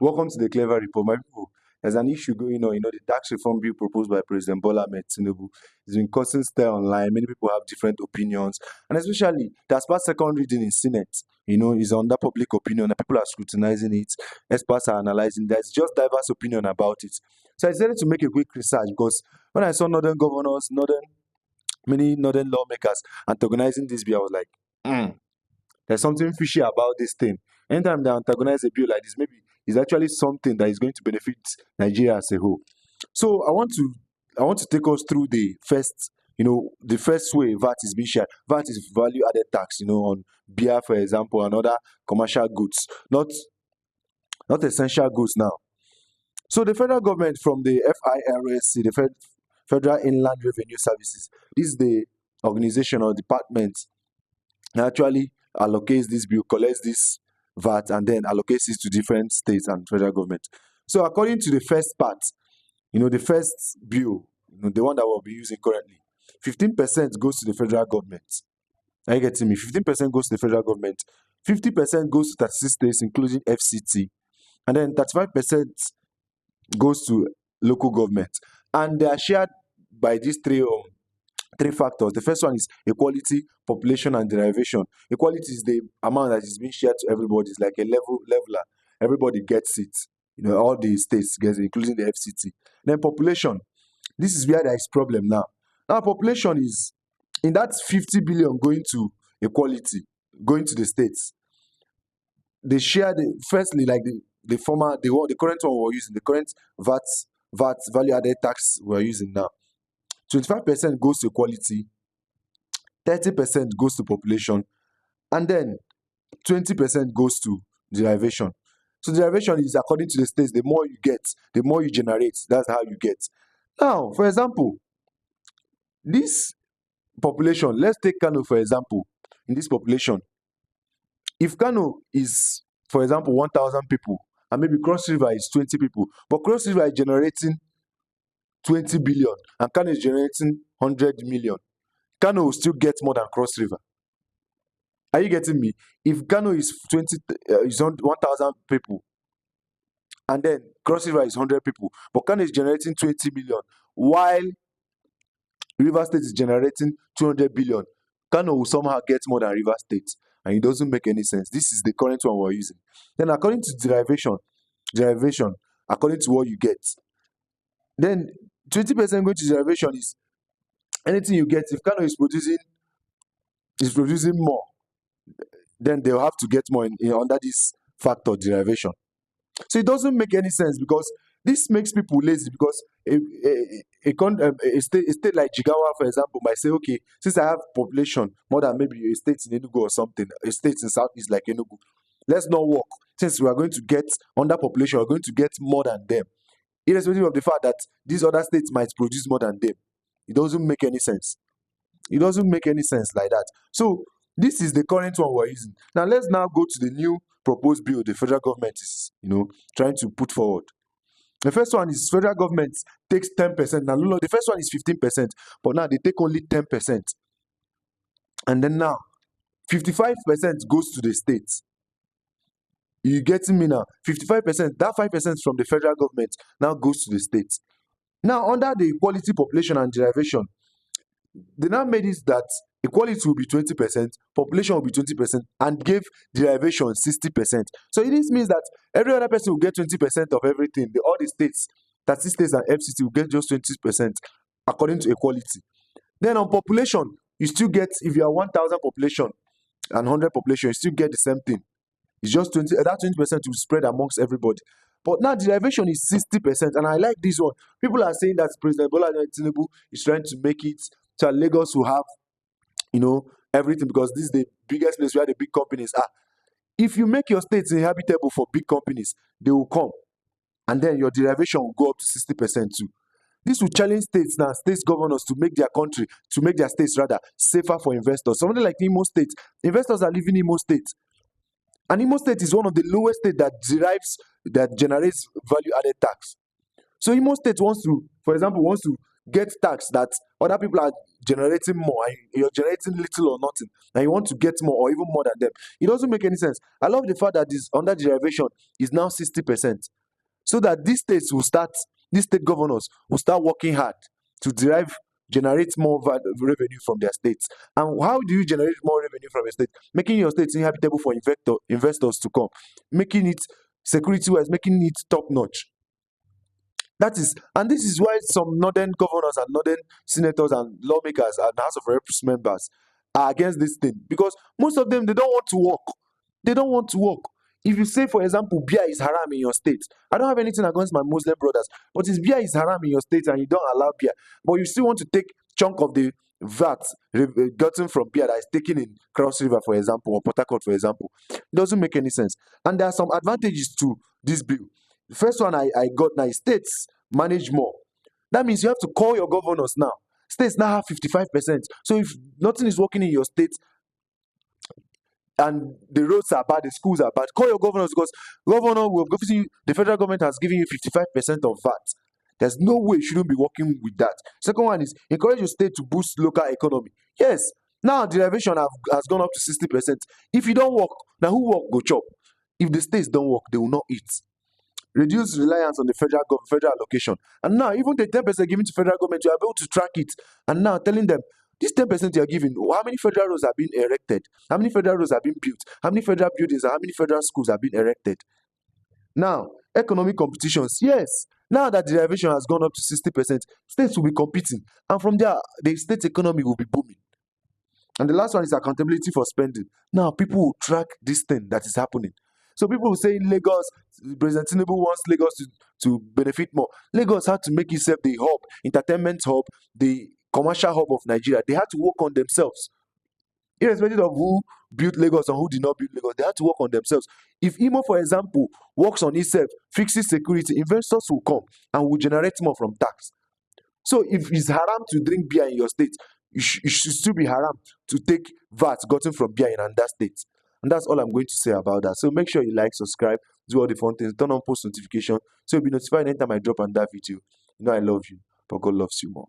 Welcome to the Clever Report, my people. There's an issue going on. The tax reform bill proposed by President Bola Ahmed Tinubu has been causing stir online. Many people have different opinions, and especially that's past second reading in Senate. Is under public opinion, and people are scrutinizing it. Experts are analyzing. There's just diverse opinion about it. So I decided to make a quick research because when I saw northern governors, many northern lawmakers antagonizing this bill, I was like, there's something fishy about this thing. Anytime they antagonize a bill like this, maybe it's actually something that is going to benefit Nigeria as a whole. So I want to take us through the first way VAT is being shared. VAT is value added tax, on beer, for example, and other commercial goods, not essential goods now. So the federal government from the FIRSC, the Federal Inland Revenue Services, this is the organization or department that actually allocates this bill, collects this VAT, and then allocates it to different states and federal government. So according to the first part, the first bill, the one that we'll be using currently, 15% goes to the federal government. Are you getting me? 15% goes to the federal government, 50% goes to 36 states, including FCT, and then 35% goes to local government. And they are shared by these three factors. The first one is equality, population, and derivation. Equality is the amount that is being shared to everybody. It's like a leveler. Everybody gets it. All the states get it, including the FCT. Then population. This is where there is problem now. Now population is in that 50 billion going to equality, going to the states. They share firstly like the current one we're using, the current VAT value added tax we're using now. 25% goes to equality, 30% goes to population, and then 20% goes to derivation. So derivation is according to the states. The more you get, the more you generate. That's how you get. Now, for example, this population, let's take Kano for example. In this population, if Kano is, for example, 1,000 people, and maybe Cross River is 20 people, but Cross River is generating 20 billion and Kano is generating 100 million, Kano will still get more than Cross River. Are you getting me? If Kano is 1,000 people and then Cross River is 100 people, but Kano is generating 20 million while River State is generating 200 billion, Kano will somehow get more than River State, and it doesn't make any sense. This is the current one we're using. Then according to derivation, according to what you get, then 20% going to derivation is anything you get. If Kano is producing more, then they'll have to get more under this factor derivation. So it doesn't make any sense because this makes people lazy, because a state like Jigawa, for example, might say, okay, since I have population more than maybe a state in Enugu or something, a state in Southeast like Enugu, let's not work. Since we are going to get under population, we're going to get more than them, irrespective of the fact that these other states might produce more than them. It doesn't make any sense. It doesn't make any sense like that. So this is the current one we're using. Now let's now go to the new proposed bill the federal government is, trying to put forward. The first one is federal government takes 10%. Now, the first one is 15%, but now they take only 10%. And then now, 55% goes to the states. You getting me now? 55%, that 5% from the federal government now goes to the states. Now, under the equality, population, and derivation, they now made it that equality will be 20%, population will be 20%, and gave derivation 60%. So this means that every other person will get 20% of everything. All the states, 30 states and FCT will get just 20% according to equality. Then on population, you still get, if you are 1,000 population and 100 population, you still get the same thing. It's just 20. That 20% will spread amongst everybody. But now derivation is 60%, and I like this one. People are saying that President Bola Tinubu is trying to make it so Lagos will have, everything, because this is the biggest place where the big companies are. If you make your states inhabitable for big companies, they will come, and then your derivation will go up to 60% too. This will challenge states now, states governors, to make their states rather safer for investors. Something like Imo State, investors are leaving Imo State, and Imo State is one of the lowest states that generates value added tax. So Imo State wants to get tax that other people are generating more and you're generating little or nothing, and you want to get more or even more than them. It doesn't make any sense. I love the fact that this under derivation is now 60%, so that these state governors will start working hard to generate more revenue from their states. And how do you generate more revenue from your state? Making your state inhabitable for investors to come, making it security wise, making it top notch. And this is why some northern governors and northern senators and lawmakers and House of Reps members are against this thing, because most of them, they don't want to work. They don't want to work. If you say, for example, beer is haram in your state, I don't have anything against my Muslim brothers, but if beer is haram in your state and you don't allow beer, but you still want to take chunk of the VAT gotten from beer that is taken in Cross River, for example, or Port Harcourt, for example, it doesn't make any sense. And there are some advantages to this bill. The first one I got now is states manage more. That means you have to call your governors now. States now have 55%. So if nothing is working in your state and the roads are bad, the schools are bad, call your governors, because the federal government has given you 55% of VAT. There's no way you shouldn't be working with that. Second one is encourage your state to boost local economy. Yes, now derivation has gone up to 60%. If you don't work, now who work go chop? If the states don't work, they will not eat. Reduce reliance on the federal allocation. And now, even the 10% given to federal government, you are able to track it. And now telling them, this 10% you are giving, how many federal roads have been erected? How many federal roads have been built? How many federal buildings and how many federal schools have been erected? Now, economic competitions. Yes. Now that derivation has gone up to 60%, states will be competing. And from there, the state economy will be booming. And the last one is accountability for spending. Now, people will track this thing that is happening. So people will say Lagos, President Tinubu wants Lagos to benefit more. Lagos had to make itself the hub, entertainment hub, the commercial hub of Nigeria. They had to work on themselves. Irrespective of who built Lagos and who did not build Lagos, they had to work on themselves. If Imo, for example, works on itself, fixes security, investors will come and will generate more from tax. So if it's haram to drink beer in your state, it should still be haram to take VAT gotten from beer in another state. And that's all I'm going to say about that. So make sure you like, subscribe, do all the fun things, turn on post notification so you'll be notified anytime I drop on that video. You know I love you, but God loves you more.